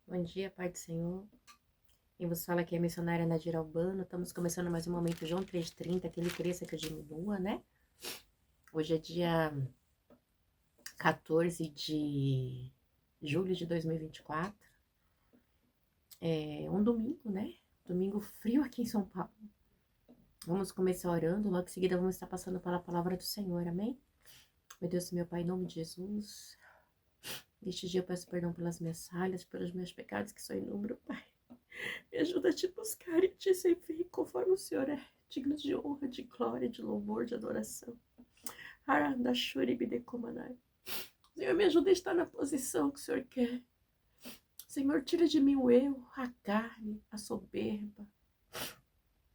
Bom dia, Pai do Senhor. Quem vos fala aqui é a missionária Nadira Albano. Estamos começando mais um momento João 3,30, que ele cresça, que eu diminua, né? Hoje é dia 14 de julho de 2024. É um domingo, né? Domingo frio aqui em São Paulo. Vamos começar orando, logo em seguida vamos estar passando pela palavra do Senhor, amém? Meu Deus, meu Pai, em nome de Jesus. Neste dia eu peço perdão pelas minhas falhas, pelos meus pecados, que são inúmeros, Pai. Me ajuda a te buscar e te servir conforme o Senhor é, digno de honra, de glória, de louvor, de adoração. Senhor, me ajuda a estar na posição que o Senhor quer. Senhor, tira de mim o eu, a carne, a soberba.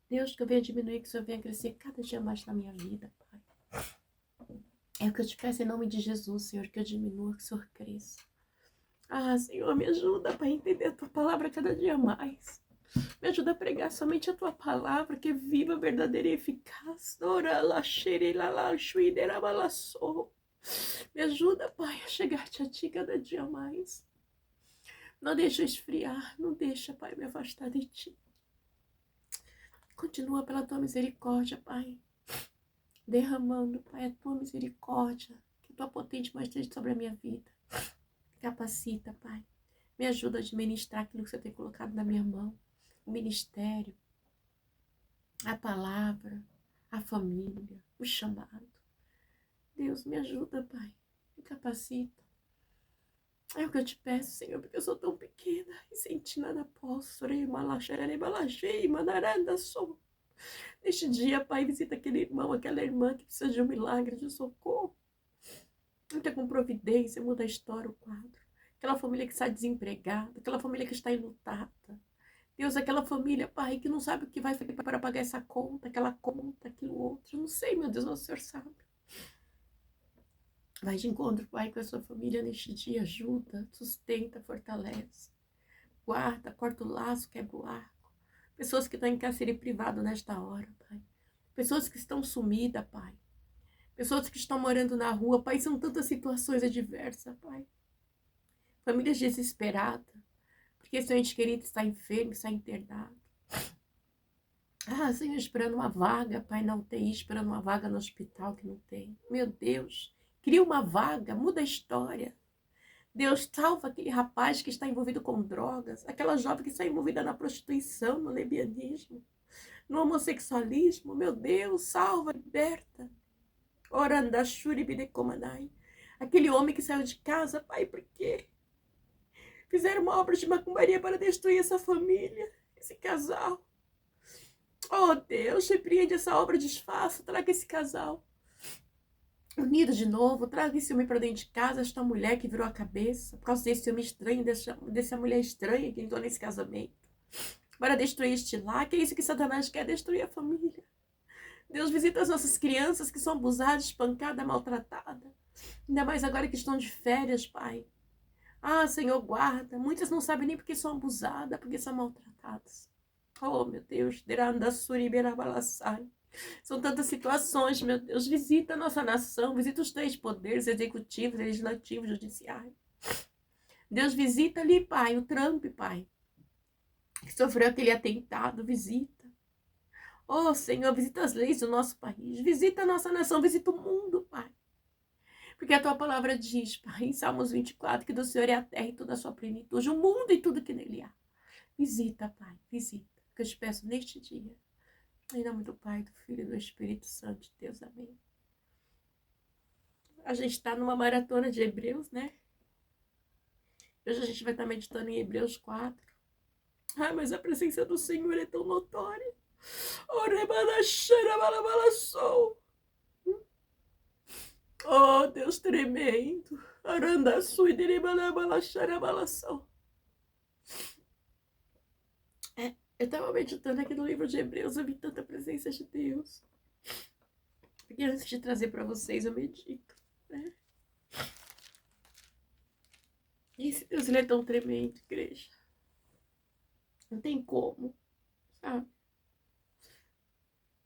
Deus, que eu venha diminuir, que o Senhor venha crescer cada dia mais na minha vida, Pai. É o que eu te peço em nome de Jesus, Senhor, que eu diminua, que o Senhor cresça. Senhor, me ajuda, Pai, a entender a Tua palavra cada dia mais. Me ajuda a pregar somente a Tua palavra, que é viva, verdadeira e eficaz. Me ajuda, Pai, a chegar-te a Ti cada dia mais. Não deixa eu esfriar, não deixa, Pai, me afastar de Ti. Continua pela Tua misericórdia, Pai, derramando, Pai, a Tua misericórdia, que a Tua potente mão esteja sobre a minha vida. Capacita, Pai. Me ajuda a administrar aquilo que Você tem colocado na minha mão. O ministério, a palavra, a família, o chamado. Deus, me ajuda, Pai. Me capacita. É o que eu te peço, Senhor, porque eu sou tão pequena e sem Ti nada posso. Neste dia, Pai, visita aquele irmão, aquela irmã que precisa de um milagre, de socorro. Entra com providência, muda a história, o quadro. Aquela família que está desempregada, aquela família que está enlutada. Deus, aquela família, Pai, que não sabe o que vai fazer para pagar essa conta, aquela conta, aquilo outro. Eu não sei, meu Deus, mas o Senhor sabe. Vai de encontro, Pai, com a sua família neste dia. Ajuda, sustenta, fortalece. Guarda, corta o laço, quebra o arco. Pessoas que estão em cárcere privado nesta hora, Pai. Pessoas que estão sumidas, Pai. Pessoas que estão morando na rua, Pai. São tantas situações adversas, Pai. Famílias desesperadas. Porque seu ente querido está enfermo, está internado. Senhor, esperando uma vaga, Pai, na UTI, esperando uma vaga no hospital que não tem. Meu Deus, cria uma vaga, muda a história. Deus, salva aquele rapaz que está envolvido com drogas, aquela jovem que está envolvida na prostituição, no lesbianismo, no homossexualismo. Meu Deus, salva, liberta. Oranda shuribidekomanai. Aquele homem que saiu de casa, Pai, por quê? Fizeram uma obra de macumbaria para destruir essa família, esse casal. Oh, Deus, repreende essa obra, desfaça, traga esse casal unido de novo, traga esse homem para dentro de casa, esta mulher que virou a cabeça, por causa desse homem estranho, dessa mulher estranha que entrou nesse casamento, para destruir este lar, que é isso que Satanás quer, destruir a família. Deus, visita as nossas crianças que são abusadas, espancadas, maltratadas, ainda mais agora que estão de férias, Pai. Senhor, guarda, muitas não sabem nem porque são abusadas, porque são maltratadas. Oh, meu Deus, são tantas situações, meu Deus. Visita a nossa nação, visita os 3 poderes, executivo, legislativo, judiciário. Deus, visita ali, Pai, o Trump, Pai, que sofreu aquele atentado, visita. Oh, Senhor, visita as leis do nosso país, visita a nossa nação, visita o mundo, Pai. Porque a Tua palavra diz, Pai, em Salmos 24, que do Senhor é a terra e toda a sua plenitude, o mundo e tudo que nele há. Visita, Pai, visita, que eu te peço neste dia. Em nome do Pai, do Filho e do Espírito Santo de Deus, amém. A gente está numa maratona de Hebreus, né? Hoje a gente vai estar meditando em Hebreus 4. Mas a presença do Senhor é tão notória. Oh, Deus tremendo. Eu estava meditando aqui no livro de Hebreus, eu vi tanta presença de Deus. Porque antes de trazer para vocês, eu medito, né? E esse Deus, ele é tão tremendo, igreja. Não tem como, sabe?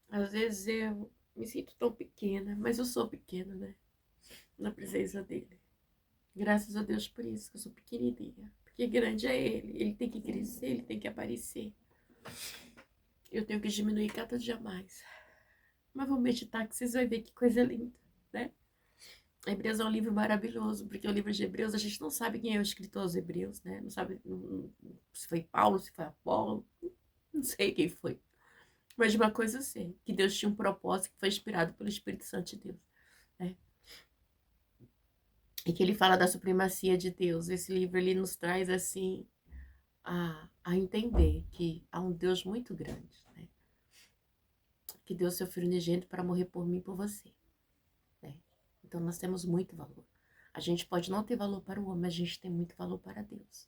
Às vezes eu me sinto tão pequena, mas eu sou pequena, né? Na presença dele. Graças a Deus por isso, que eu sou pequenininha. porque grande é ele tem que crescer, ele tem que aparecer. Eu tenho que diminuir cada dia mais. Mas vou meditar que vocês vão ver que coisa linda, né? Hebreus é um livro maravilhoso, porque o livro de Hebreus a gente não sabe quem é o escritor aos Hebreus, né? Não sabe se foi Paulo, se foi Apolo, não sei quem foi. Mas de uma coisa eu sei, que Deus tinha um propósito que foi inspirado pelo Espírito Santo de Deus, né? E que ele fala da supremacia de Deus. Esse livro ele nos traz assim a entender que há um Deus muito grande, né? Que deu seu filho unigênito para morrer por mim e por você, né? Então nós temos muito valor. A gente pode não ter valor para o homem, mas a gente tem muito valor para Deus.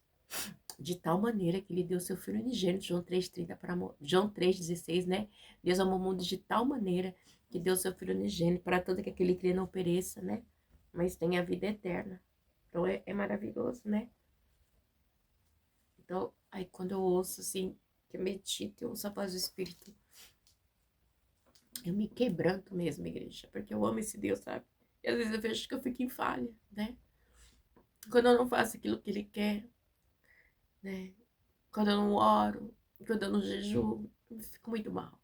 De tal maneira que ele deu seu filho unigênito, João 3,30 para João 3,16, né? Deus amou o mundo de tal maneira que deu seu filho unigênito para todo que aquele crê não pereça, né? Mas tenha a vida eterna. Então é maravilhoso, né? Então, aí quando eu ouço assim, que eu medito, eu ouço a voz do Espírito, eu me quebranto mesmo, igreja, porque eu amo esse Deus, sabe? E às vezes eu vejo que eu fico em falha, né? Quando eu não faço aquilo que ele quer, né? Quando eu não oro, quando eu não jejuo, eu fico muito mal,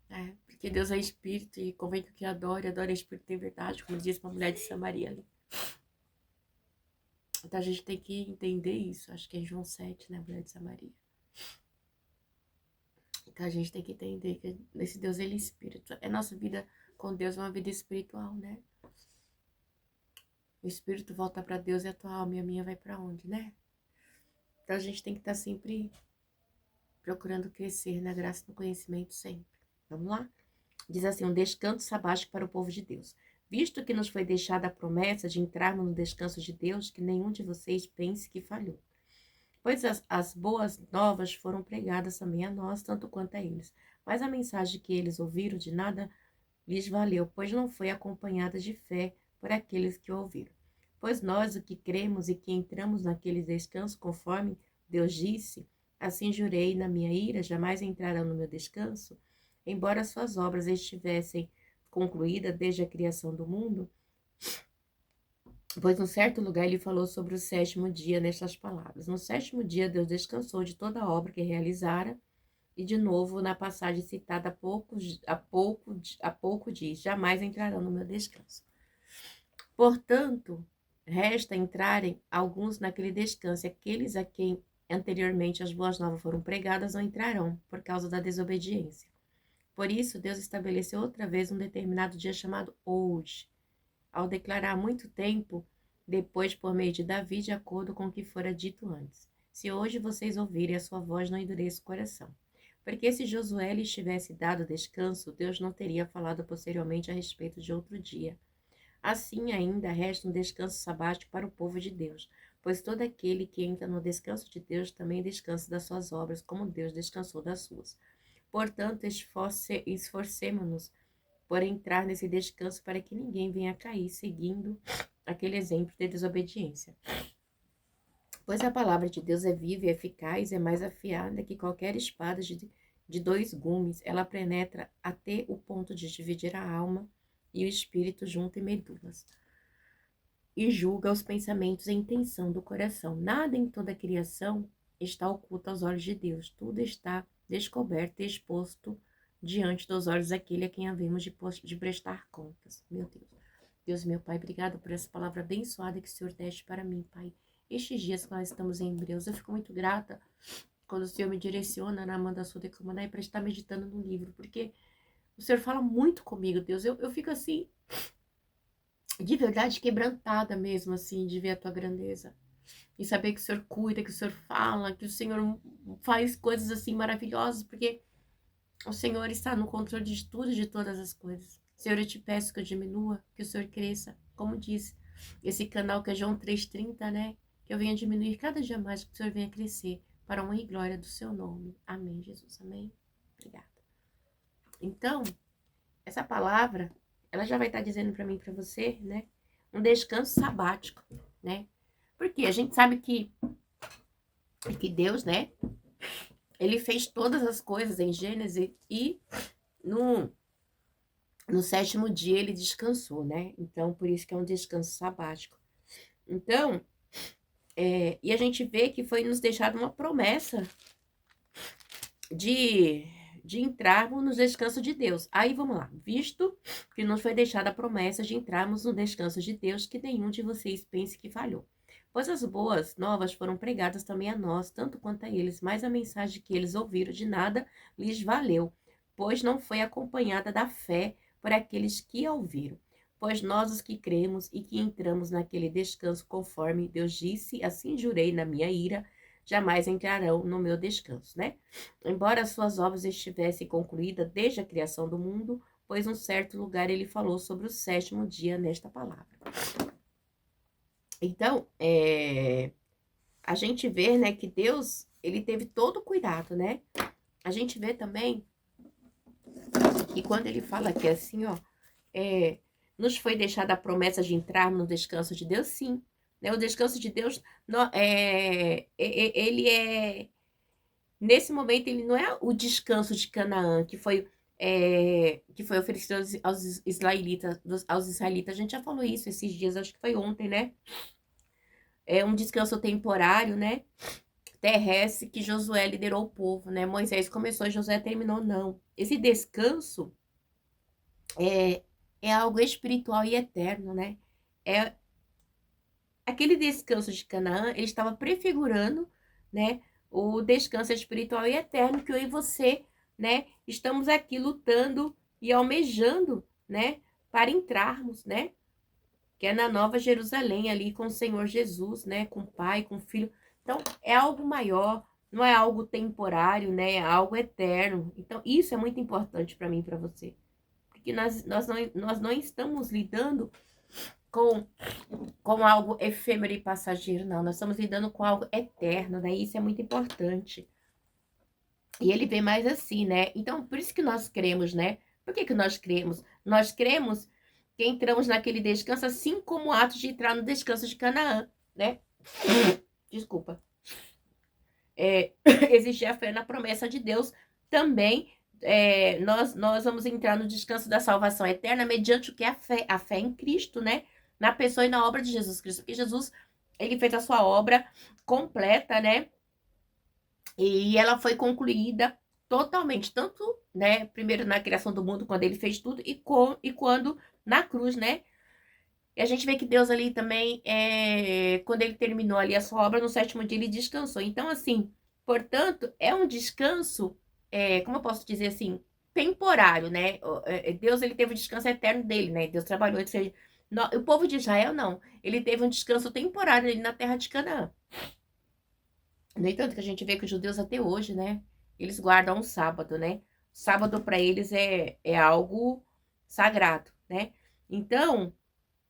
né? Porque Deus é Espírito e convém que o que adore Espírito em verdade, como diz uma mulher de Samaria ali. Então a gente tem que entender isso, acho que é em João 7, né, mulher de Samaria. Então a gente tem que entender que esse Deus, ele é Espírito. É nossa vida com Deus, é uma vida espiritual, né? O Espírito volta para Deus e a tua alma e a minha vai para onde, né? Então a gente tem que estar sempre procurando crescer na graça e no conhecimento sempre. Vamos lá? Diz assim, um descanso sabático para o povo de Deus. Visto que nos foi deixada a promessa de entrarmos no descanso de Deus, que nenhum de vocês pense que falhou. Pois as boas novas foram pregadas também a nós, tanto quanto a eles. Mas a mensagem que eles ouviram de nada lhes valeu, pois não foi acompanhada de fé por aqueles que ouviram. Pois nós, o que cremos e que entramos naquele descanso, conforme Deus disse, assim jurei na minha ira, jamais entrarão no meu descanso, embora suas obras estivessem concluídas desde a criação do mundo, pois num certo lugar ele falou sobre o sétimo dia nestas palavras. No sétimo dia Deus descansou de toda a obra que realizara, e de novo na passagem citada há pouco diz, jamais entrarão no meu descanso. Portanto, resta entrarem alguns naquele descanso, aqueles a quem anteriormente as boas novas foram pregadas não entrarão, por causa da desobediência. Por isso, Deus estabeleceu outra vez um determinado dia chamado hoje, ao declarar há muito tempo, depois por meio de Davi, de acordo com o que fora dito antes. Se hoje vocês ouvirem a sua voz, não endureça o coração. Porque se Josué lhes tivesse dado descanso, Deus não teria falado posteriormente a respeito de outro dia. Assim ainda resta um descanso sabático para o povo de Deus, pois todo aquele que entra no descanso de Deus também descansa das suas obras, como Deus descansou das suas. Portanto, esforcemo-nos por entrar nesse descanso para que ninguém venha a cair seguindo aquele exemplo de desobediência. Pois a palavra de Deus é viva e eficaz, é mais afiada que qualquer espada de dois gumes. Ela penetra até o ponto de dividir a alma e o espírito junto e medulas, e julga os pensamentos e a intenção do coração. Nada em toda a criação está oculto aos olhos de Deus. Tudo está descoberto e exposto diante dos olhos daquele a quem havemos de prestar contas. Meu Deus. Deus, meu Pai, obrigado por essa palavra abençoada que o Senhor deste para mim, Pai. Estes dias que nós estamos em Hebreus, eu fico muito grata quando o Senhor me direciona na Amanda Suda Kamanai para estar meditando no livro, porque o Senhor fala muito comigo, Deus. Eu fico assim, de verdade, quebrantada mesmo, assim, de ver a tua grandeza. E saber que o Senhor cuida, que o Senhor fala, que o Senhor faz coisas assim maravilhosas, porque o Senhor está no controle de tudo, de todas as coisas. Senhor, eu te peço que eu diminua, que o Senhor cresça. Como diz esse canal que é João 3,30, né? Que eu venha diminuir cada dia mais, que o Senhor venha crescer para a honra e glória do seu nome. Amém, Jesus. Amém. Obrigada. Então, essa palavra, ela já vai estar dizendo para mim e para você, né? Um descanso sabático, né? Porque a gente sabe que Deus, né? Ele fez todas as coisas em Gênesis e no sétimo dia ele descansou, né? Então, por isso que é um descanso sabático. Então, E a gente vê que foi nos deixado uma promessa de entrarmos no descanso de Deus. Aí vamos lá, visto que nos foi deixada a promessa de entrarmos no descanso de Deus, que nenhum de vocês pense que falhou. Pois as boas novas foram pregadas também a nós, tanto quanto a eles, mas a mensagem que eles ouviram de nada lhes valeu, pois não foi acompanhada da fé por aqueles que a ouviram. Pois nós os que cremos e que entramos naquele descanso conforme Deus disse, assim jurei na minha ira, jamais entrarão no meu descanso, né? Embora as suas obras estivessem concluídas desde a criação do mundo, pois um certo lugar ele falou sobre o sétimo dia nesta palavra. Então, a gente vê, né, que Deus, ele teve todo o cuidado, né? A gente vê também que quando ele fala aqui assim, ó, nos foi deixada a promessa de entrar no descanso de Deus, sim. Né? O descanso de Deus, ele nesse momento, ele não é o descanso de Canaã, que foi oferecido aos israelitas. A gente já falou isso esses dias, acho que foi ontem, né? É um descanso temporário, né? Terrestre, que Josué liderou o povo, né? Moisés começou e Josué terminou, não. Esse descanso é algo espiritual e eterno, né? Aquele descanso de Canaã, ele estava prefigurando, né? O descanso espiritual e eterno que eu e você, né? Estamos aqui lutando e almejando, né? Para entrarmos, né? Que é na Nova Jerusalém, ali com o Senhor Jesus, né? Com o Pai, com o Filho. Então, é algo maior, não é algo temporário, né? É algo eterno. Então, isso é muito importante para mim e para você. Porque nós não estamos lidando com algo efêmero e passageiro, não. Nós estamos lidando com algo eterno, né? Isso é muito importante. E ele vem mais assim, né? Então, por isso que nós cremos, né? Por que nós cremos? Nós cremos que entramos naquele descanso, assim como o ato de entrar no descanso de Canaã, né? Desculpa. Existe a fé na promessa de Deus. Também nós vamos entrar no descanso da salvação eterna mediante o que é a fé. A fé em Cristo, né? Na pessoa e na obra de Jesus Cristo. Porque Jesus, ele fez a sua obra completa, né? E ela foi concluída totalmente, tanto, né, primeiro na criação do mundo, quando ele fez tudo, e quando na cruz, né? E a gente vê que Deus ali também, quando ele terminou ali a sua obra, no sétimo dia ele descansou. Então, assim, portanto, é um descanso, como eu posso dizer assim, temporário, né? Deus, ele teve o descanso eterno dele, né? Deus trabalhou, o povo de Israel, não. Ele teve um descanso temporário ali na terra de Canaã. No entanto, que a gente vê que os judeus até hoje, né? Eles guardam o sábado, né? Sábado para eles é algo sagrado, né? Então,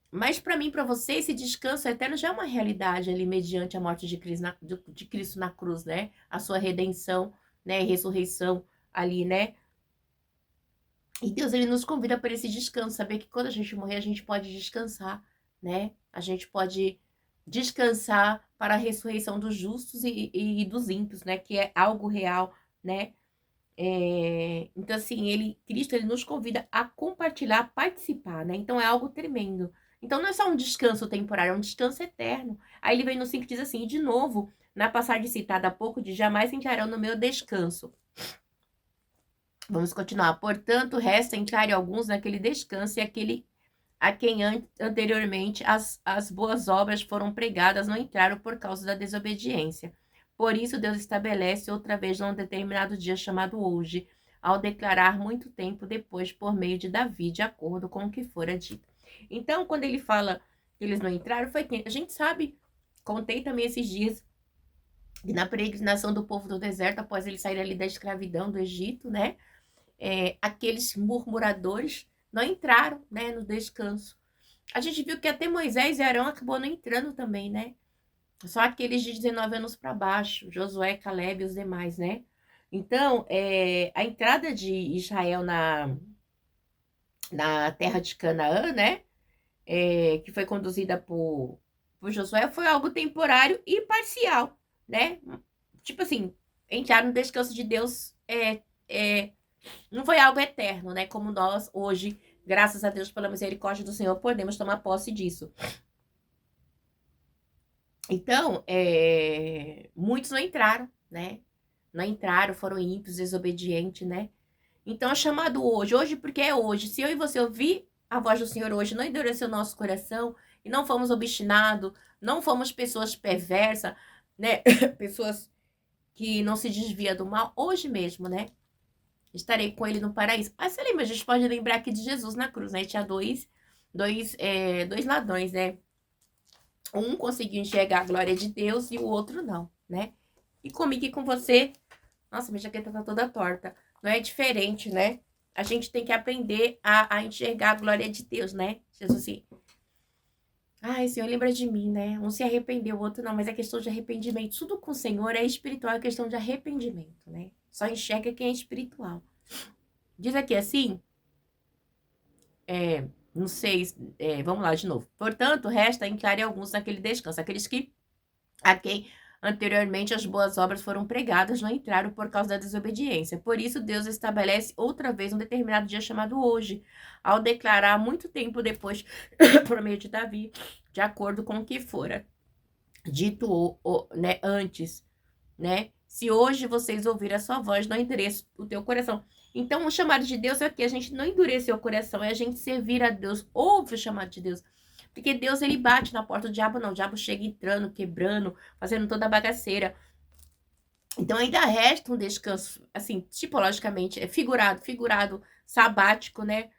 mas para mim, para você, esse descanso eterno já é uma realidade ali, mediante a morte de Cristo na cruz, né? A sua redenção, né? Ressurreição ali, né? E Deus, ele nos convida para esse descanso, saber que quando a gente morrer, a gente pode descansar, né? A gente pode descansar para a ressurreição dos justos e dos ímpios, né? Que é algo real, né? Então, assim, Cristo, ele nos convida a compartilhar, a participar, né? Então, é algo tremendo. Então, não é só um descanso temporário, é um descanso eterno. Aí ele vem no 5 e diz assim, e de novo, na passagem citada há pouco, de jamais entrarão no meu descanso. Vamos continuar. Portanto, resta entrar alguns naquele descanso e aquele a quem anteriormente as boas obras foram pregadas não entraram por causa da desobediência. Por isso, Deus estabelece outra vez um determinado dia chamado hoje, ao declarar muito tempo depois por meio de Davi, de acordo com o que fora dito. Então, quando ele fala que eles não entraram, foi quem? A gente sabe, contei também esses dias, que na peregrinação do povo do deserto, após eles saírem ali da escravidão do Egito, né? Aqueles murmuradores não entraram, né, no descanso. A gente viu que até Moisés e Arão acabou não entrando também, né? Só aqueles de 19 anos para baixo, Josué, Caleb e os demais, né? Então, a entrada de Israel na terra de Canaã, né? Que foi conduzida por Josué, foi algo temporário e parcial, né? Tipo assim, entrar no descanso de Deus não foi algo eterno, né? Como nós hoje, graças a Deus pela misericórdia do Senhor, podemos tomar posse disso. Então, muitos não entraram, né? Não entraram, foram ímpios, desobedientes, né? Então, é chamado hoje porque é hoje. Se eu e você ouvir a voz do Senhor hoje, não endurecer o nosso coração, e não fomos obstinados, não fomos pessoas perversas, né? Pessoas que não se desvia do mal, hoje mesmo, né? Estarei com ele no paraíso. Mas você lembra, a gente pode lembrar aqui de Jesus na cruz, né? Tinha dois ladrões, né? Um conseguiu enxergar a glória de Deus e o outro não, né? E comigo e com você, nossa, minha jaqueta tá toda torta. Não é diferente, né? A gente tem que aprender a enxergar a glória de Deus, né? Jesus assim, ai, Senhor, lembra de mim, né? Um se arrependeu, o outro não, mas é questão de arrependimento. Tudo com o Senhor é espiritual, é questão de arrependimento, né? Só enxerga quem é espiritual. Diz aqui assim, não sei, vamos lá de novo. Portanto, resta em claro alguns naquele descanso, aqueles que a quem anteriormente as boas obras foram pregadas não entraram por causa da desobediência. Por isso, Deus estabelece outra vez um determinado dia chamado hoje, ao declarar muito tempo depois, por meio de Davi, de acordo com o que fora dito né, antes, né? Se hoje vocês ouvirem a sua voz, não endureça o teu coração. Então, o chamado de Deus é que a gente não endurecer o coração, é a gente servir a Deus. Ouve o chamado de Deus. Porque Deus, ele bate na porta, o diabo não. O diabo chega entrando, quebrando, fazendo toda a bagaceira. Então, ainda resta um descanso, assim, tipologicamente, figurado, sabático, né?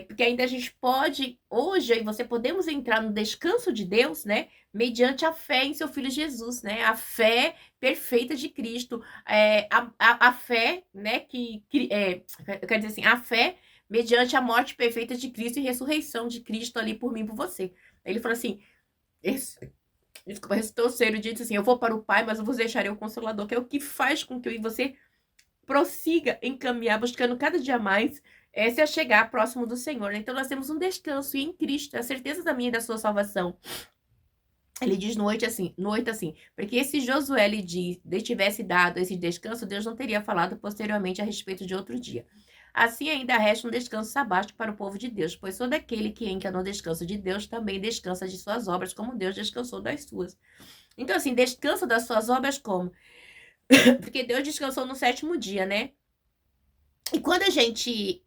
Porque ainda a gente pode, hoje, eu e você podemos entrar no descanso de Deus, né? Mediante a fé em seu Filho Jesus, né? A fé perfeita de Cristo. A fé, né? Eu quero dizer assim, a fé mediante a morte perfeita de Cristo e ressurreição de Cristo ali por mim e por você. Ele falou assim, desculpa, terceiro disse assim, eu vou para o Pai, mas eu vos deixarei o Consolador, que é o que faz com que eu e você prossiga em caminhar, buscando cada dia mais se chegar próximo do Senhor. Então nós temos um descanso em Cristo, a certeza da minha e da sua salvação. Ele diz noite assim, porque se Josué lhe tivesse dado esse descanso, Deus não teria falado posteriormente a respeito de outro dia. Assim ainda resta um descanso sabático para o povo de Deus, pois todo aquele que entra no descanso de Deus também descansa de suas obras, como Deus descansou das suas. Então, assim, descansa das suas obras como? Porque Deus descansou no sétimo dia, né? E quando a gente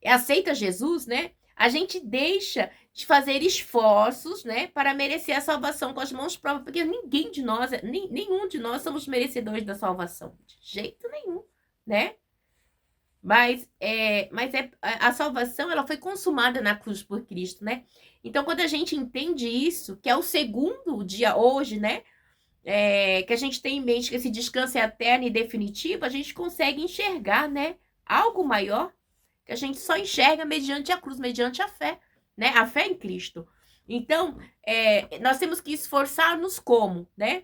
aceita Jesus, né? A gente deixa de fazer esforços, né? Para merecer a salvação com as mãos próprias. Porque ninguém de nós, nenhum de nós somos merecedores da salvação. De jeito nenhum, né? Mas a salvação, ela foi consumada na cruz por Cristo, né? Então, quando a gente entende isso, que é o segundo dia hoje, né? Que a gente tem em mente que esse descanso é eterno e definitivo, a gente consegue enxergar, né? Algo maior que a gente só enxerga mediante a cruz, mediante a fé, né? A fé em Cristo. Então, nós temos que esforçar-nos como, né?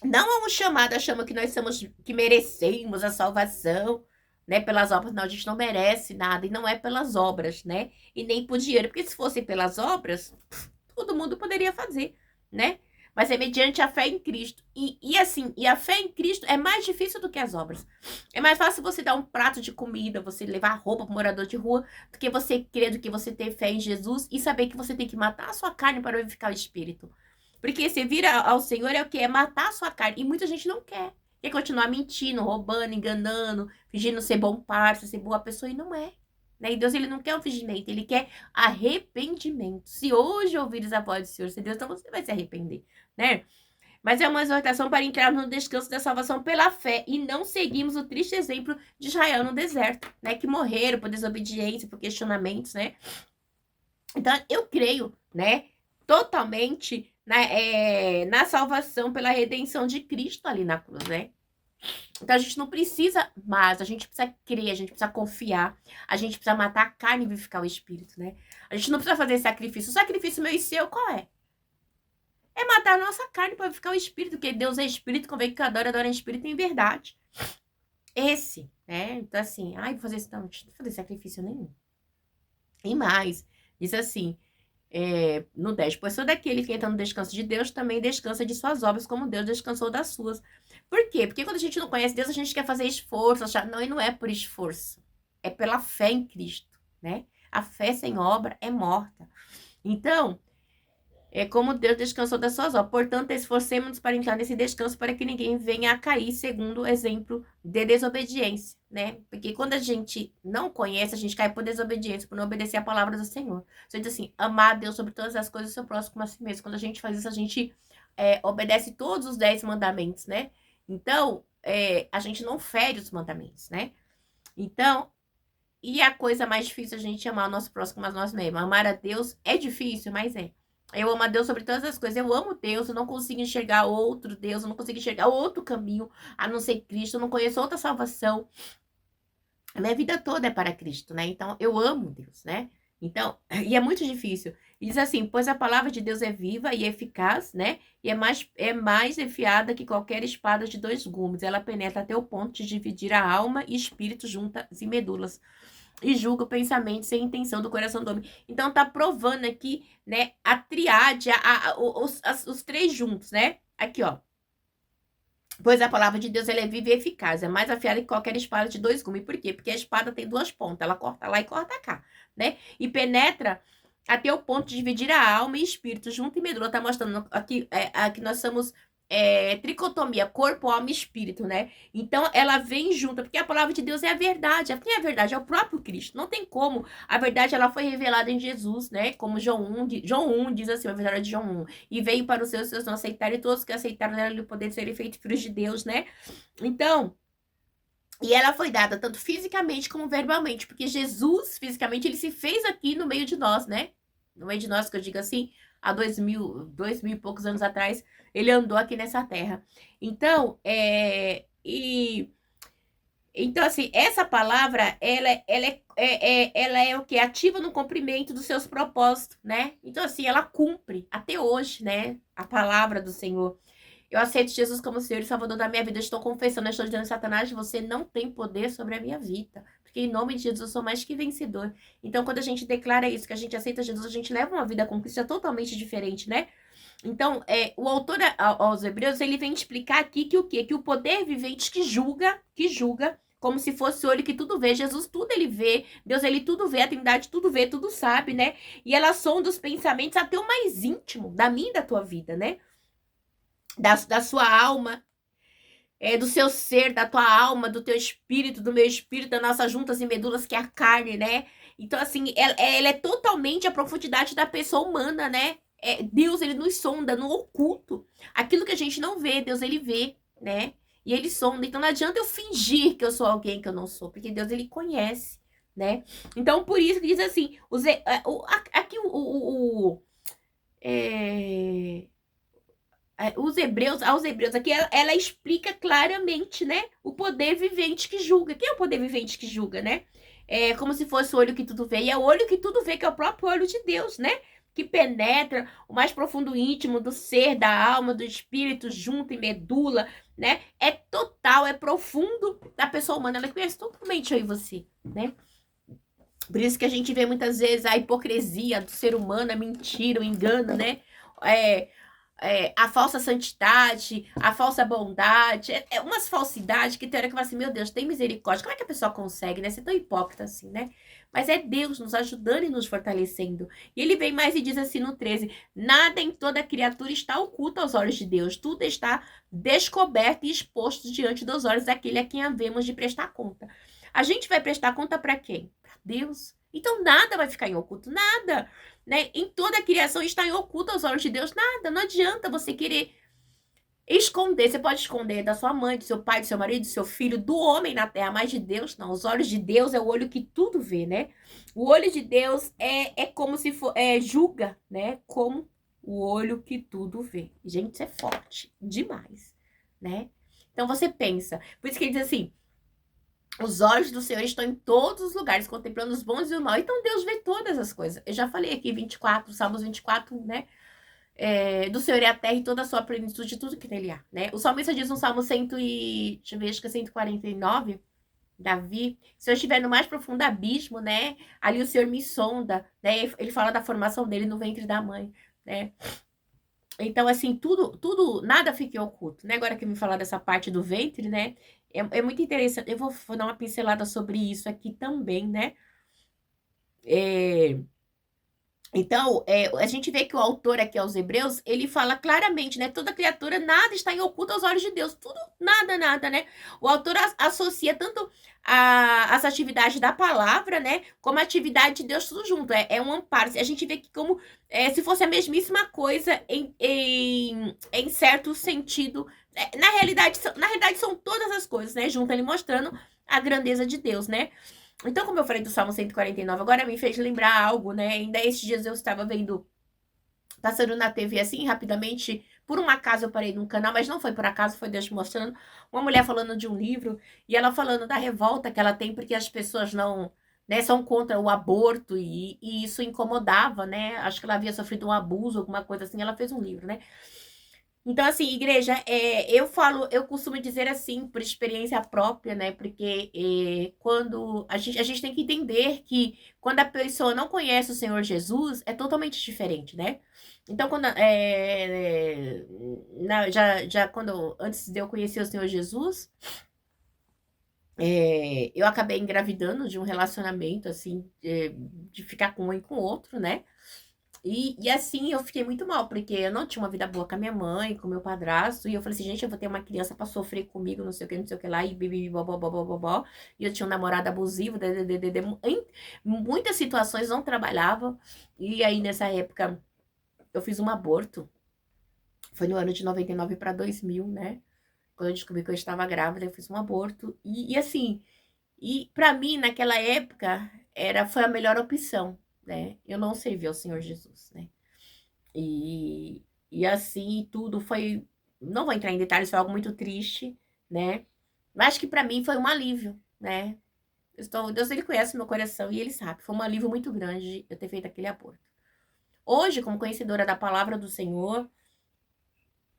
Não é um chamado, a chama que nós somos, que merecemos a salvação, né? Pelas obras, não, a gente não merece nada, e não é pelas obras, né? E nem por dinheiro, porque se fosse pelas obras, todo mundo poderia fazer, né? Mas é mediante a fé em Cristo. E a fé em Cristo é mais difícil do que as obras. É mais fácil você dar um prato de comida, você levar roupa para o morador de rua, do que você crer, do que você ter fé em Jesus e saber que você tem que matar a sua carne para vivificar o espírito. Porque você vira ao Senhor é o que? É matar a sua carne. E muita gente não quer. Quer continuar mentindo, roubando, enganando, fingindo ser bom parceiro, ser boa pessoa, e não é. Né? E Deus, ele não quer o fingimento, ele quer arrependimento. Se hoje ouvires a voz do Senhor, se Deus, então você vai se arrepender, né? Mas é uma exortação para entrar no descanso da salvação pela fé e não seguimos o triste exemplo de Israel no deserto, né? Que morreram por desobediência, por questionamentos, né? Então, eu creio, né? Totalmente na salvação pela redenção de Cristo ali na cruz, né? Então a gente não precisa mais, a gente precisa crer, a gente precisa confiar, a gente precisa matar a carne e vivificar o espírito, né? A gente não precisa fazer sacrifício. O sacrifício meu e seu, qual é? É matar a nossa carne para vivificar o espírito, porque Deus é espírito, convém que adora em espírito e em verdade. Esse, né? Então assim, vou fazer isso, não, não vou fazer sacrifício nenhum. E mais, diz assim, no 10, pois todo aquele que entra no descanso de Deus também descansa de suas obras, como Deus descansou das suas. Por quê? Porque quando a gente não conhece Deus, a gente quer fazer esforço, achar, não, e não é por esforço, é pela fé em Cristo, né? A fé sem obra é morta. Então, É como Deus descansou das suas obras. Portanto, esforcemos-nos para entrar nesse descanso para que ninguém venha a cair segundo o exemplo de desobediência, né? Porque quando a gente não conhece, a gente cai por desobediência, por não obedecer a palavra do Senhor. Você diz assim, amar a Deus sobre todas as coisas e o seu próximo como a si mesmo. Quando a gente faz isso, a gente obedece todos os 10 mandamentos, né? Então, a gente não fere os mandamentos, né? Então, e a coisa mais difícil é a gente amar o nosso próximo como a nós mesmos. Amar a Deus é difícil, mas é. Eu amo a Deus sobre todas as coisas. Eu amo Deus, eu não consigo enxergar outro Deus, eu não consigo enxergar outro caminho a não ser Cristo, eu não conheço outra salvação. A minha vida toda é para Cristo, né? Então, eu amo Deus, né? Então, e é muito difícil. E diz assim, pois a palavra de Deus é viva e eficaz, né? E é mais afiada que qualquer espada de 2 gumes. Ela penetra até o ponto de dividir a alma e espírito, juntas e medulas. E julga o pensamento sem intenção do coração do homem. Então, tá provando aqui, né? A triade, os 3 juntos, né? Aqui, ó. Pois a palavra de Deus ela é viva e eficaz, é mais afiada que qualquer espada de 2 gumes. Por quê? Porque a espada tem 2 pontas, ela corta lá e corta cá, né? E penetra até o ponto de dividir a alma e espírito, junto e medula. Tá mostrando aqui, aqui nós somos tricotomia, corpo, alma e espírito, né? Então ela vem junto, porque a palavra de Deus é a verdade. Quem é a verdade? É o próprio Cristo. Não tem como. A verdade ela foi revelada em Jesus, né? Como João 1 diz assim, a verdade de João 1. E veio para os seus não aceitarem, e todos que aceitaram deram-lhe o poder de serem feitos filhos de Deus, né? Então, e ela foi dada tanto fisicamente como verbalmente, porque Jesus, fisicamente, ele se fez aqui no meio de nós, né? No meio de nós, que eu digo assim, há 2000 e poucos anos atrás, ele andou aqui nessa terra. Então, então assim, essa palavra, ela é o que? Ativa no cumprimento dos seus propósitos, né? Então, assim, ela cumpre até hoje, né? A palavra do Senhor. Eu aceito Jesus como Senhor e Salvador da minha vida. Eu estou confessando, eu estou dizendo, Satanás, você não tem poder sobre a minha vida. Porque em nome de Jesus eu sou mais que vencedor. Então, quando a gente declara isso, que a gente aceita Jesus, a gente leva uma vida com Cristo totalmente diferente, né? Então, o autor aos Hebreus, ele vem explicar aqui que o quê? Que o poder vivente que julga, como se fosse o olho que tudo vê. Jesus tudo ele vê, Deus ele tudo vê, a Trindade tudo vê, tudo sabe, né? E ela sonda os pensamentos até o mais íntimo da minha e da tua vida, né? Da sua alma, do seu ser, da tua alma, do teu espírito, do meu espírito, das nossas juntas e medulas, que é a carne, né? Então, assim, ela é totalmente a profundidade da pessoa humana, né? Deus, ele nos sonda no oculto. Aquilo que a gente não vê, Deus, ele vê, né? E ele sonda. Então, não adianta eu fingir que eu sou alguém que eu não sou, porque Deus, ele conhece, né? Então, por isso que diz assim, aqui aos Hebreus aqui, ela explica claramente, né, o poder vivente que julga. Quem é o poder vivente que julga, né? É como se fosse o olho que tudo vê, e é o olho que tudo vê, que é o próprio olho de Deus, né? Que penetra o mais profundo íntimo do ser, da alma, do espírito, junto e medula, né? É total, é profundo da pessoa humana, ela conhece totalmente eu e você, né? Por isso que a gente vê muitas vezes a hipocrisia do ser humano, a mentira, o engano, né? A falsa santidade, a falsa bondade, umas falsidades que tem hora que fala assim, meu Deus, tem misericórdia, como é que a pessoa consegue, né, ser tão hipócrita assim, né? Mas é Deus nos ajudando e nos fortalecendo. E ele vem mais e diz assim no 13, nada em toda criatura está oculto aos olhos de Deus, tudo está descoberto e exposto diante dos olhos daquele a quem havemos de prestar conta. A gente vai prestar conta para quem? Para Deus. Então nada vai ficar em oculto, nada. Né? Em toda a criação está em oculto aos olhos de Deus. Nada, não adianta você querer esconder. Você pode esconder da sua mãe, do seu pai, do seu marido, do seu filho, do homem na terra, mas de Deus não. Os olhos de Deus é o olho que tudo vê, né? O olho de Deus é como se for, julga, né? Como o olho que tudo vê. Gente, isso é forte demais, né? Então você pensa, por isso que ele diz assim, os olhos do Senhor estão em todos os lugares, contemplando os bons e os maus. Então Deus vê todas as coisas. Eu já falei aqui, Salmos 24, né? Do Senhor é a terra e toda a sua plenitude, tudo que nele há, né? O salmista diz no Salmo 149, Davi, se eu estiver no mais profundo abismo, né? Ali o Senhor me sonda, né? Ele fala da formação dele no ventre da mãe, né? Então, assim, tudo, nada fica oculto, né? Agora que me falar dessa parte do ventre, né? É muito interessante. Eu vou dar uma pincelada sobre isso aqui também, né? Então, a gente vê que o autor aqui aos Hebreus, ele fala claramente, né? Toda criatura, nada está em oculto aos olhos de Deus. Tudo, nada, nada, né? O autor associa tanto as atividades da palavra, né? Como a atividade de Deus, tudo junto. É um amparo. A gente vê que como se fosse a mesmíssima coisa em certo sentido. Na realidade, são todas as coisas, né? Junto ele mostrando a grandeza de Deus, né? Então, como eu falei do Salmo 149, agora me fez lembrar algo, né? Ainda esses dias eu estava vendo, passando na TV assim, rapidamente. Por um acaso eu parei num canal, mas não foi por acaso, foi Deus mostrando. Uma mulher falando de um livro, e ela falando da revolta que ela tem porque as pessoas não, né, são contra o aborto, e isso incomodava, né? Acho que ela havia sofrido um abuso, alguma coisa assim, ela fez um livro, né? Então, assim, igreja, eu costumo dizer assim, por experiência própria, né? Porque quando a gente tem que entender que quando a pessoa não conhece o Senhor Jesus, é totalmente diferente, né? Então, antes de eu conhecer o Senhor Jesus, eu acabei engravidando de um relacionamento, assim, de ficar com um e com o outro, né? E assim, eu fiquei muito mal, porque eu não tinha uma vida boa com a minha mãe, com o meu padrasto, e eu falei assim, gente, eu vou ter uma criança pra sofrer comigo, não sei o que, não sei o que lá, e bibi, bobó, bobó, bobó. E eu tinha um namorado abusivo, em muitas situações não trabalhava, e aí nessa época eu fiz um aborto, foi no ano de 99 para 2000, né? Quando eu descobri que eu estava grávida, eu fiz um aborto, e assim, e pra mim, naquela época, foi a melhor opção, né? Eu não servi ao Senhor Jesus, né? E, e assim, tudo foi. Não vou entrar em detalhes, foi algo muito triste, né? Mas acho que para mim foi um alívio, né? Deus, ele conhece meu coração e ele sabe. Foi um alívio muito grande eu ter feito aquele aborto. Hoje, como conhecedora da palavra do Senhor,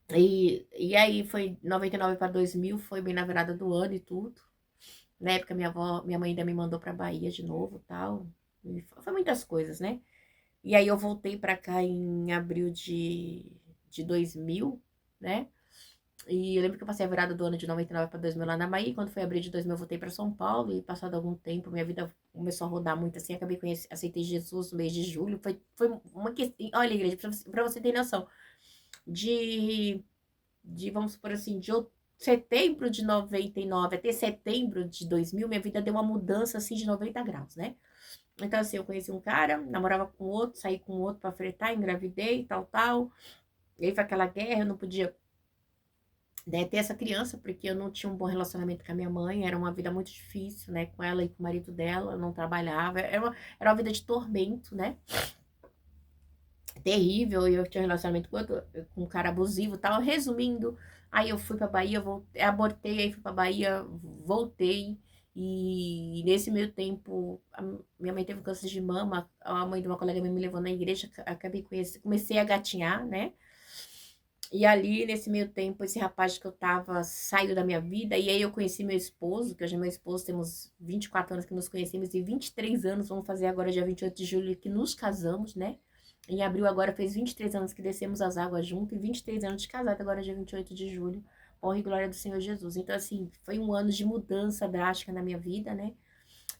e aí foi 99 para 2000, foi bem na virada do ano e tudo. Na época, minha mãe ainda me mandou pra Bahia de novo tal. E foi muitas coisas, né? E aí eu voltei para cá em abril de 2000, né? E eu lembro que eu passei a virada do ano de 99 para 2000 lá na Bahia. Quando foi abril de 2000, eu voltei para São Paulo. E passado algum tempo, minha vida começou a rodar muito assim. Acabei aceitei Jesus no mês de julho. Foi uma questão. Olha, igreja, para você ter noção, de, vamos supor assim, setembro de 99 até setembro de 2000, minha vida deu uma mudança assim de 90 graus, né? Então, assim, eu conheci um cara, namorava com outro, saí com outro pra flertar, engravidei, tal, tal. E aí foi aquela guerra, eu não podia, né, ter essa criança, porque eu não tinha um bom relacionamento com a minha mãe, era uma vida muito difícil, né, com ela e com o marido dela, eu não trabalhava, era uma vida de tormento, né, terrível, e eu tinha um relacionamento com um cara abusivo e tal. Resumindo, aí eu fui pra Bahia, voltei, abortei, aí fui pra Bahia, voltei, e nesse meio tempo, minha mãe teve um câncer de mama, a mãe de uma colega minha me levou na igreja, acabei comecei a gatinhar, né? E ali, nesse meio tempo, esse rapaz que eu tava saiu da minha vida, e aí eu conheci meu esposo, que hoje é meu esposo, temos 24 anos que nos conhecemos, e 23 anos, vamos fazer agora dia 28 de julho, que nos casamos, né? Em abril agora fez 23 anos que descemos as águas junto, e 23 anos de casado, agora dia 28 de julho, honra e glória do Senhor Jesus. Então, assim, foi um ano de mudança drástica na minha vida, né?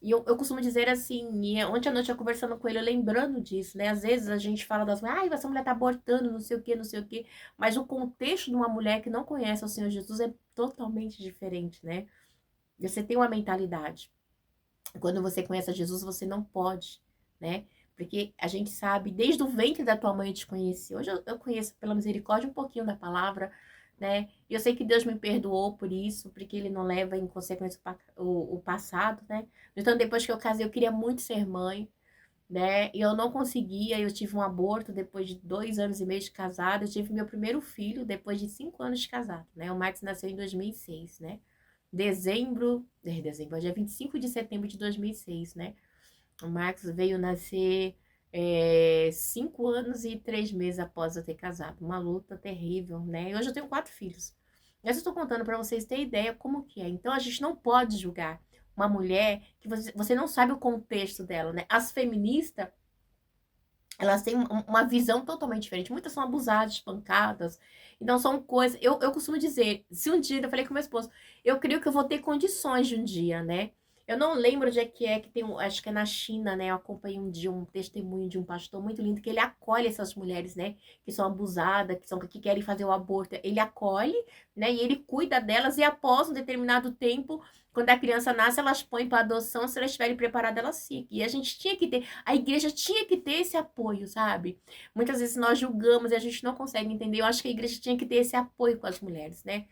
E eu costumo dizer assim, e ontem à noite eu conversando com ele, eu lembrando disso, né? Às vezes a gente fala ai, essa mulher tá abortando, não sei o quê, não sei o quê. Mas o contexto de uma mulher que não conhece o Senhor Jesus é totalmente diferente, né? Você tem uma mentalidade. Quando você conhece a Jesus, você não pode, né? Porque a gente sabe, desde o ventre da tua mãe eu te conheci. Hoje eu conheço, pela misericórdia, um pouquinho da palavra, né? E eu sei que Deus me perdoou por isso, porque Ele não leva em consequência o passado, né? Então, depois que eu casei, eu queria muito ser mãe, né? E eu não conseguia, eu tive um aborto depois de 2 anos e meio de casada. Eu tive meu primeiro filho depois de 5 anos de casado, né? O Max nasceu em 2006, né? Dia 25 de setembro de 2006, né? O Max veio nascer 5 anos e 3 meses após eu ter casado. Uma luta terrível, né? E hoje eu tenho 4 filhos. Mas eu estou contando para vocês terem ideia como que é. Então a gente não pode julgar uma mulher que você não sabe o contexto dela, né? As feministas, elas têm uma visão totalmente diferente. Muitas são abusadas, espancadas. Então são coisas. Eu costumo dizer, se um dia, eu falei com meu esposo, eu creio que eu vou ter condições de um dia, né? Eu não lembro onde é que tem acho que é na China, né? Eu acompanhei um dia um testemunho de um pastor muito lindo que ele acolhe essas mulheres, né? Que são abusadas, que querem fazer o aborto. Ele acolhe, né? E ele cuida delas e após um determinado tempo, quando a criança nasce, elas põem para adoção, se elas estiverem preparadas, elas ficam. E a gente tinha que ter, a igreja tinha que ter esse apoio, sabe? Muitas vezes nós julgamos e a gente não consegue entender. Eu acho que a igreja tinha que ter esse apoio com as mulheres, né?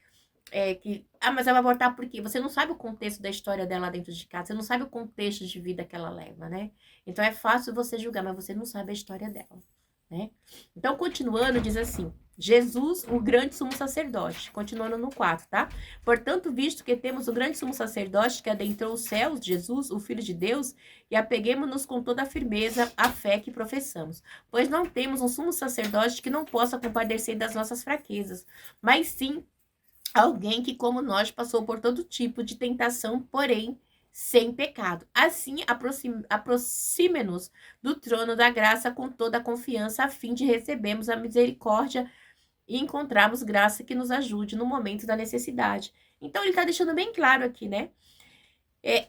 Mas ela vai abortar por quê? Você não sabe o contexto da história dela dentro de casa, você não sabe o contexto de vida que ela leva, né? Então é fácil você julgar, mas você não sabe a história dela, né? Então, continuando, diz assim: Jesus, o grande sumo sacerdote. Continuando no 4, tá? Portanto, visto que temos o grande sumo sacerdote que adentrou os céus, Jesus, o Filho de Deus, e apeguemos-nos com toda a firmeza à fé que professamos. Pois não temos um sumo sacerdote que não possa compadecer das nossas fraquezas, mas sim alguém que, como nós, passou por todo tipo de tentação, porém sem pecado. Assim, aproxime-nos do trono da graça com toda a confiança, a fim de recebermos a misericórdia e encontrarmos graça que nos ajude no momento da necessidade. Então, ele está deixando bem claro aqui, né?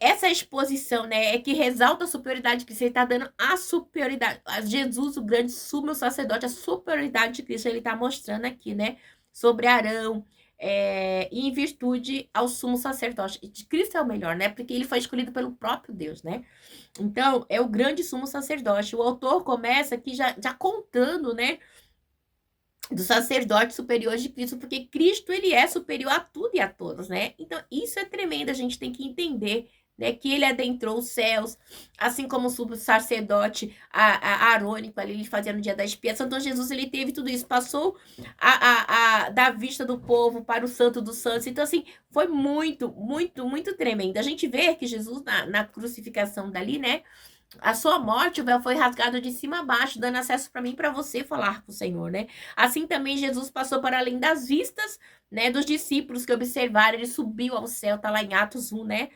Essa exposição, né, é que resalta a superioridade de Cristo. Ele está dando a superioridade. A Jesus, o grande sumo sacerdote, a superioridade de Cristo, ele está mostrando aqui, né, sobre Arão, e em virtude ao sumo sacerdote. De Cristo é o melhor, né, porque ele foi escolhido pelo próprio Deus, né. Então, é o grande sumo sacerdote. O autor começa aqui já contando, né, do sacerdote superior de Cristo, porque Cristo, ele é superior a tudo e a todos, né? Então, isso é tremendo, a gente tem que entender, né, que ele adentrou os céus, assim como o sacerdote arônico ali, ele fazia no dia da expiação. Então, Jesus, ele teve tudo isso, passou da vista do povo para o santo dos santos. Então, assim, foi muito, muito, muito tremendo. A gente vê que Jesus, na crucificação dali, né, a sua morte, o véu foi rasgado de cima a baixo, dando acesso para mim e para você falar com o Senhor, né? Assim também Jesus passou para além das vistas, né, dos discípulos que observaram, ele subiu ao céu, tá lá em Atos 1, né?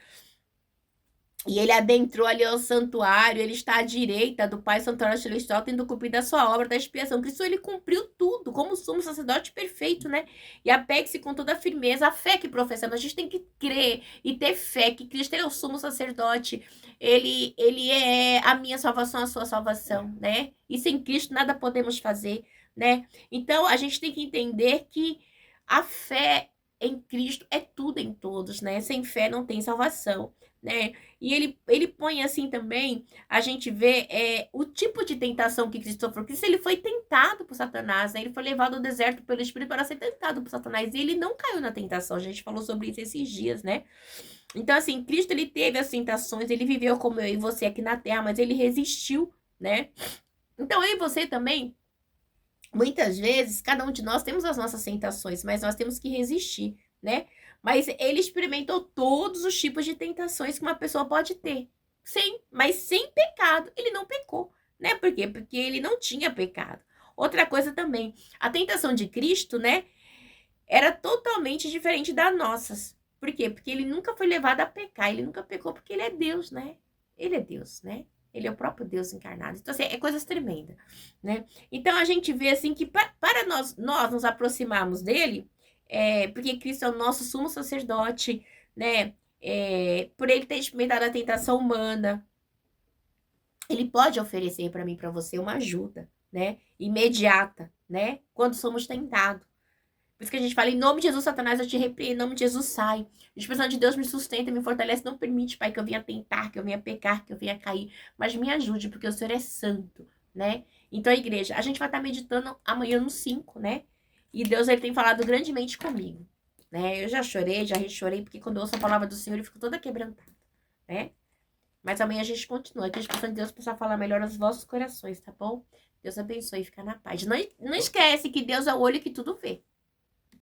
E ele adentrou ali ao santuário, ele está à direita do Pai Santuário Celestial, tendo cumprido a sua obra da expiação. Cristo, ele cumpriu tudo, como sumo sacerdote perfeito, né? E apegue-se com toda a firmeza, a fé que professamos. A gente tem que crer e ter fé que Cristo é o sumo sacerdote. Ele é a minha salvação, a sua salvação, né? E sem Cristo nada podemos fazer, né? Então, a gente tem que entender que a fé em Cristo é tudo em todos, né? Sem fé não tem salvação, né? E ele põe assim também, a gente vê o tipo de tentação que Cristo sofreu. Cristo, ele foi tentado por Satanás, né? Ele foi levado ao deserto pelo Espírito para ser tentado por Satanás. E ele não caiu na tentação. A gente falou sobre isso esses dias, né? Então, assim, Cristo, ele teve as tentações, ele viveu como eu e você aqui na Terra, mas ele resistiu, né? Então, eu e você também, muitas vezes, cada um de nós temos as nossas tentações, mas nós temos que resistir, né? Mas ele experimentou todos os tipos de tentações que uma pessoa pode ter. Sim, mas sem pecado. Ele não pecou, né? Por quê? Porque ele não tinha pecado. Outra coisa também, a tentação de Cristo, né, era totalmente diferente das nossas. Por quê? Porque ele nunca foi levado a pecar, ele nunca pecou porque ele é Deus, né? Ele é Deus, né? Ele é o próprio Deus encarnado. Então, assim, é coisas tremendas, né? Então, a gente vê, assim, que para nós nos aproximarmos dele, porque Cristo é o nosso sumo sacerdote, né? Por ele ter experimentado a tentação humana, ele pode oferecer para mim, para você, uma ajuda, né? Imediata, né? Quando somos tentados. Por isso que a gente fala, em nome de Jesus, Satanás, eu te repreendo, em nome de Jesus, sai. O Espírito Santo de Deus me sustenta, me fortalece, não permite, Pai, que eu venha tentar, que eu venha pecar, que eu venha cair, mas me ajude, porque o Senhor é santo, né? Então, igreja, a gente vai estar meditando amanhã no 5, né? E Deus, ele tem falado grandemente comigo, né? Eu já chorei, já rechorei, porque quando eu ouço a palavra do Senhor, eu fico toda quebrantada, né? Mas amanhã a gente continua, que o Espírito Santo de Deus possa falar melhor aos vossos corações, tá bom? Deus abençoe e fica na paz. Não esquece que Deus é o olho que tudo vê.